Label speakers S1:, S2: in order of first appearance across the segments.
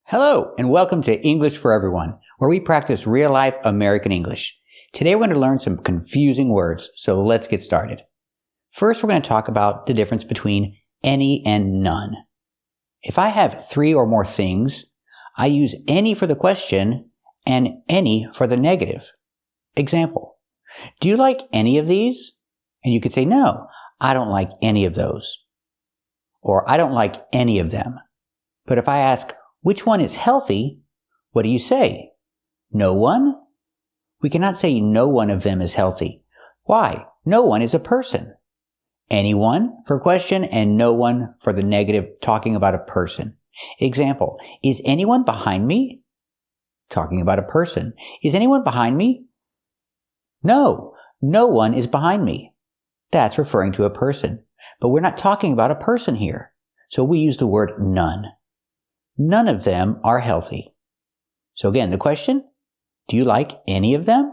S1: Hello, and welcome to English for Everyone, where we practice real-life American English. Today we're going to learn some confusing words, so let's get started. First, we're going to talk about the difference between any and none. If I have three or more things, I use any for the question and any for the negative. Example, do you like any of these? And you could say, no, I don't like any of those. Or I don't like any of them. But if I ask, which one is healthy? What do you say? No one? We cannot say no one of them is healthy. Why? No one is a person. Anyone for question and no one for the negative, talking about a person. Example, is anyone behind me? Talking about a person. Is anyone behind me? No, no one is behind me. That's referring to a person. But we're not talking about a person here. So we use the word none. None of them are healthy. So again, the question, do you like any of them?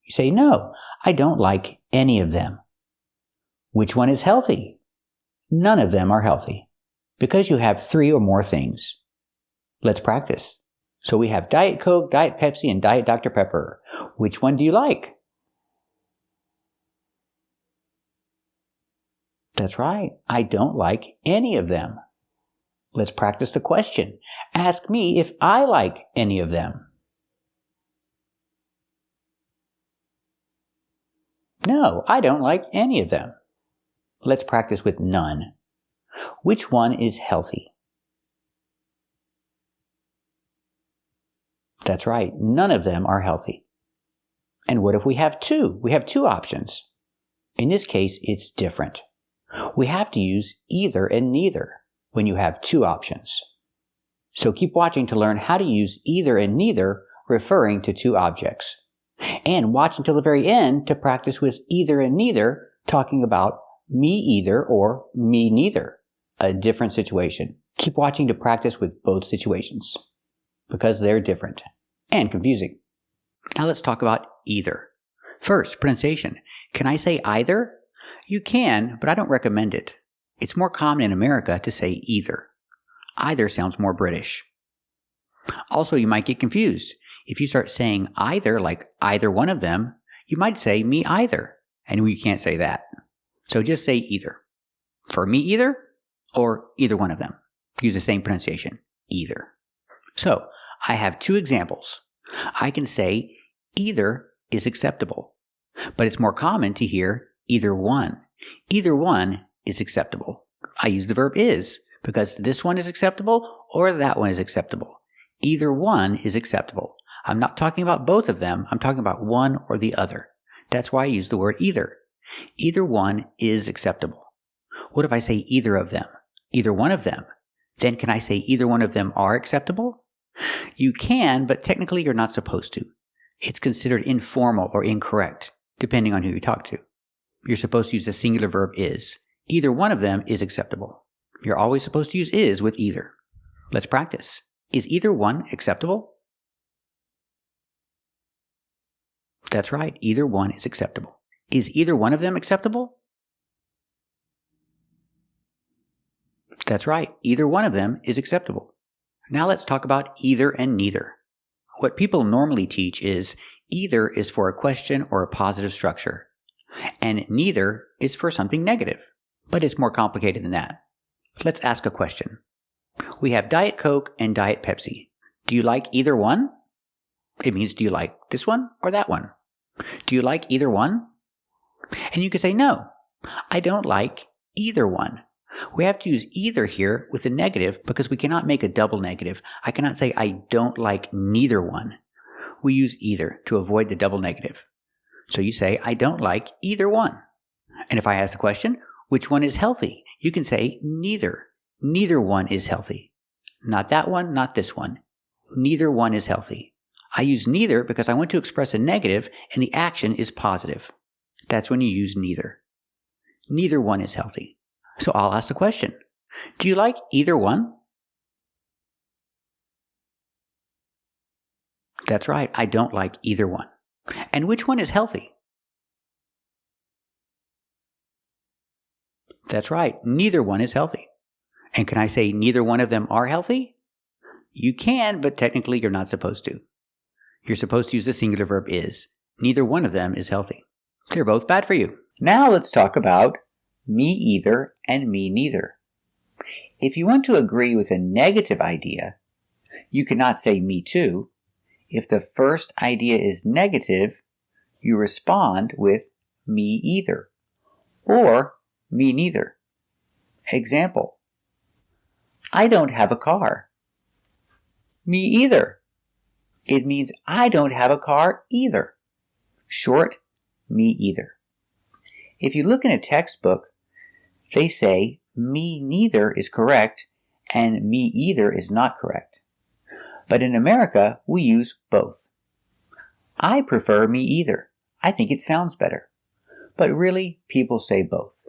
S1: You say, no, I don't like any of them. Which one is healthy? None of them are healthy, because you have three or more things. Let's practice. So we have Diet Coke, Diet Pepsi, and Diet Dr. Pepper. Which one do you like? That's right, I don't like any of them. Let's practice the question. Ask me if I like any of them. No, I don't like any of them. Let's practice with none. Which one is healthy? That's right, none of them are healthy. And what if we have two? We have two options. In this case, it's different. We have to use either and neither when you have two options. So keep watching to learn how to use either and neither referring to two objects. And watch until the very end to practice with either and neither talking about me either or me neither, a different situation. Keep watching to practice with both situations because they're different and confusing. Now let's talk about either. First, pronunciation. Can I say either? You can, but I don't recommend it. It's more common in America to say either. Either sounds more British. Also, you might get confused. If you start saying either, like either one of them, you might say me either, and we can't say that. So just say either. For me either, or either one of them. Use the same pronunciation, either. So, I have two examples. I can say either is acceptable, but it's more common to hear either one. Either one is acceptable. I use the verb is because this one is acceptable or that one is acceptable. Either one is acceptable. I'm not talking about both of them. I'm talking about one or the other. That's why I use the word either. Either one is acceptable. What if I say either of them? Either one of them. Then can I say either one of them are acceptable? You can, but technically you're not supposed to. It's considered informal or incorrect, depending on who you talk to. You're supposed to use the singular verb is. Either one of them is acceptable. You're always supposed to use is with either. Let's practice. Is either one acceptable? That's right, either one is acceptable. Is either one of them acceptable? That's right, either one of them is acceptable. Now let's talk about either and neither. What people normally teach is either is for a question or a positive structure, and neither is for something negative. But it's more complicated than that. Let's ask a question. We have Diet Coke and Diet Pepsi. Do you like either one? It means do you like this one or that one? Do you like either one? And you can say no, I don't like either one. We have to use either here with a negative because we cannot make a double negative. I cannot say I don't like neither one. We use either to avoid the double negative. So you say I don't like either one. And if I ask the question, which one is healthy? You can say neither. Neither one is healthy. Not that one, not this one. Neither one is healthy. I use neither because I want to express a negative and the action is positive. That's when you use neither. Neither one is healthy. So I'll ask the question. Do you like either one? That's right, I don't like either one. And which one is healthy? That's right, neither one is healthy. And can I say neither one of them are healthy? You can, but technically you're not supposed to. You're supposed to use the singular verb is. Neither one of them is healthy. They're both bad for you. Now let's talk about me either and me neither. If you want to agree with a negative idea, you cannot say me too. If the first idea is negative, you respond with me either or me neither. Example, I don't have a car. Me either. It means I don't have a car either. Short, me either. If you look in a textbook, they say me neither is correct and me either is not correct. But in America, we use both. I prefer me either. I think it sounds better. But really, people say both.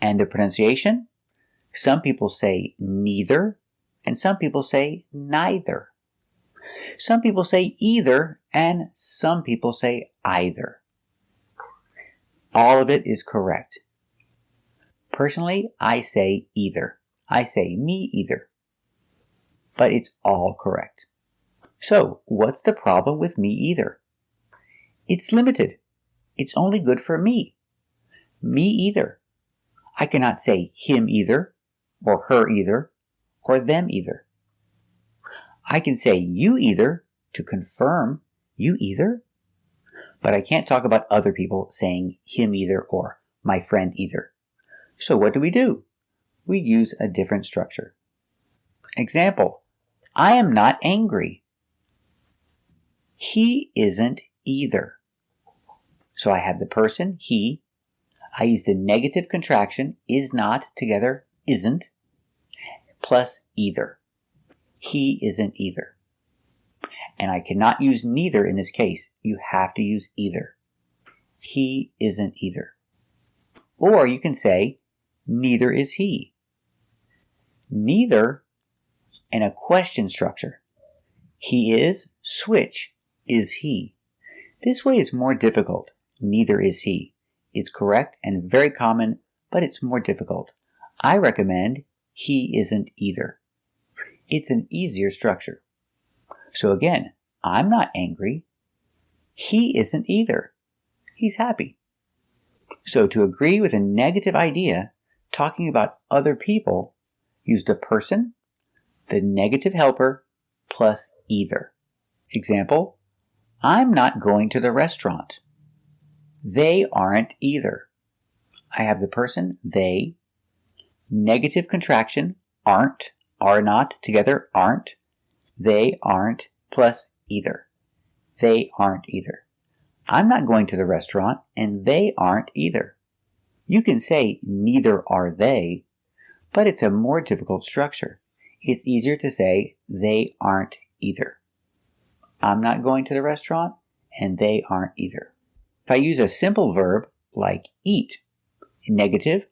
S1: And the pronunciation? Some people say neither, and some people say neither. Some people say either, and some people say either. All of it is correct. Personally, I say either. I say me either. But it's all correct. So, what's the problem with me either? It's limited. It's only good for me. Me either. I cannot say him either, or her either, or them either. I can say you either to confirm you either, but I can't talk about other people saying him either or my friend either. So what do? We use a different structure. Example, I am not angry. He isn't either. So I have the person, he. I use the negative contraction, is not, together, isn't, plus either. He isn't either. And I cannot use neither in this case. You have to use either. He isn't either. Or you can say, neither is he. Neither in a question structure. He is, switch, is he. This way is more difficult. Neither is he. It's correct and very common, but it's more difficult. I recommend he isn't either. It's an easier structure. So again, I'm not angry. He isn't either. He's happy. So to agree with a negative idea, talking about other people, use the person, the negative helper, plus either. Example, I'm not going to the restaurant. They aren't either. I have the person, they, negative contraction, aren't, are not, together, aren't, they aren't, plus either. They aren't either. I'm not going to the restaurant, and they aren't either. You can say neither are they, but it's a more difficult structure. It's easier to say they aren't either. I'm not going to the restaurant, and they aren't either. If I use a simple verb like eat, negative,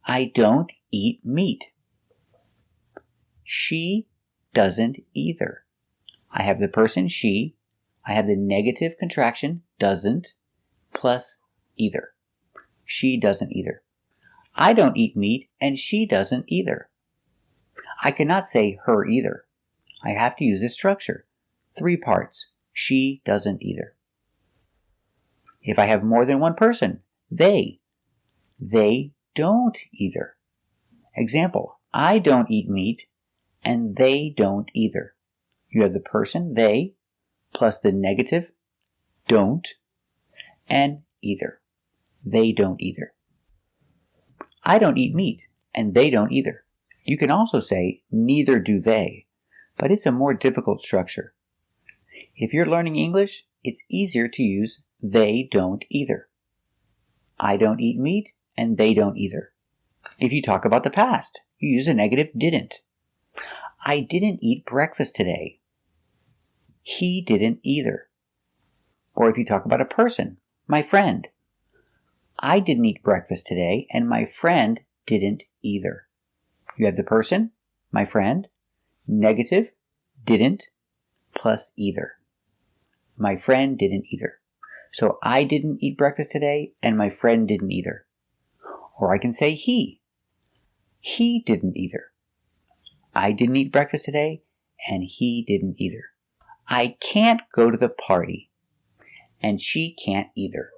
S1: I don't eat meat. She doesn't either. I have the person she, I have the negative contraction doesn't, plus either. She doesn't either. I don't eat meat, and she doesn't either. I cannot say her either. I have to use this structure. 3 parts. She doesn't either. If I have more than one person, they don't either. Example, I don't eat meat, and they don't either. You have the person, they, plus the negative, don't, and either. They don't either. I don't eat meat, and they don't either. You can also say, neither do they, but it's a more difficult structure. If you're learning English, it's easier to use they don't either. I don't eat meat, and they don't either. If you talk about the past, you use a negative didn't. I didn't eat breakfast today. He didn't either. Or if you talk about a person, my friend. I didn't eat breakfast today, and my friend didn't either. You have the person, my friend, negative, didn't, plus either. My friend didn't either. So I didn't eat breakfast today, and my friend didn't either. Or I can say he. He didn't either. I didn't eat breakfast today, and he didn't either. I can't go to the party, and she can't either.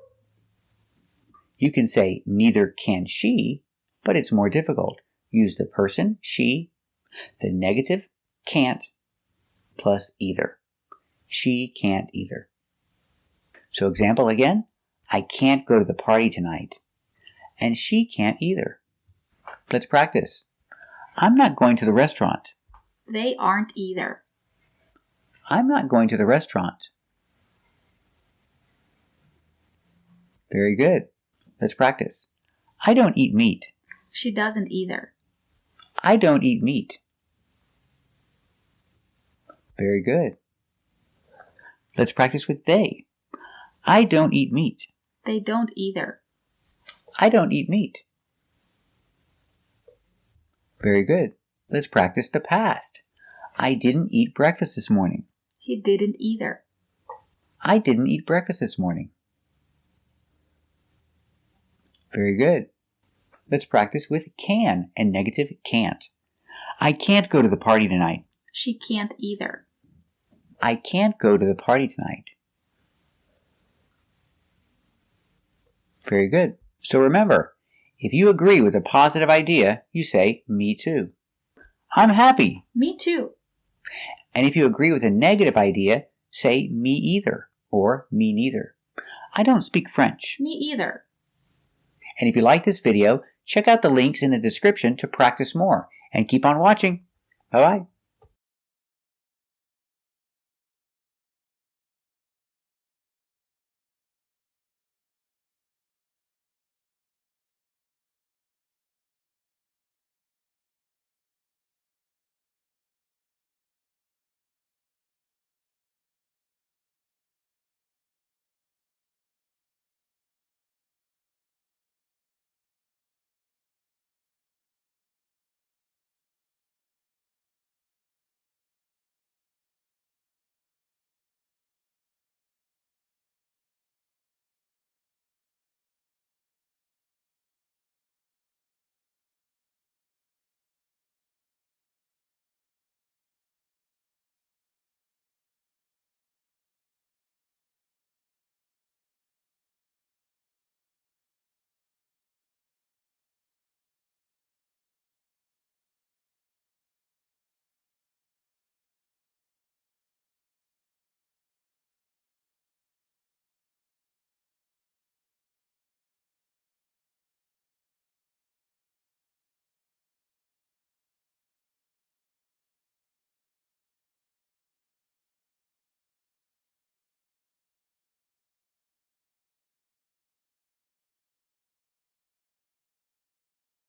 S1: You can say neither can she, but it's more difficult. Use the person, she, the negative, can't, plus either. She can't either. So example again, I can't go to the party tonight, and she can't either. Let's practice. I'm not going to the restaurant.
S2: They aren't either.
S1: I'm not going to the restaurant. Very good. Let's practice. I don't eat meat.
S2: She doesn't either.
S1: I don't eat meat. Very good. Let's practice with they. I don't eat meat.
S2: They don't either.
S1: I don't eat meat. Very good. Let's practice the past. I didn't eat breakfast this morning.
S2: He didn't either.
S1: I didn't eat breakfast this morning. Very good. Let's practice with can and negative can't. I can't go to the party tonight.
S2: She can't either.
S1: I can't go to the party tonight. Very good. So remember, if you agree with a positive idea, you say, me too. I'm happy.
S2: Me too.
S1: And if you agree with a negative idea, say, me either or me neither. I don't speak French.
S2: Me either.
S1: And if you like this video, check out the links in the description to practice more. And keep on watching. Bye-bye.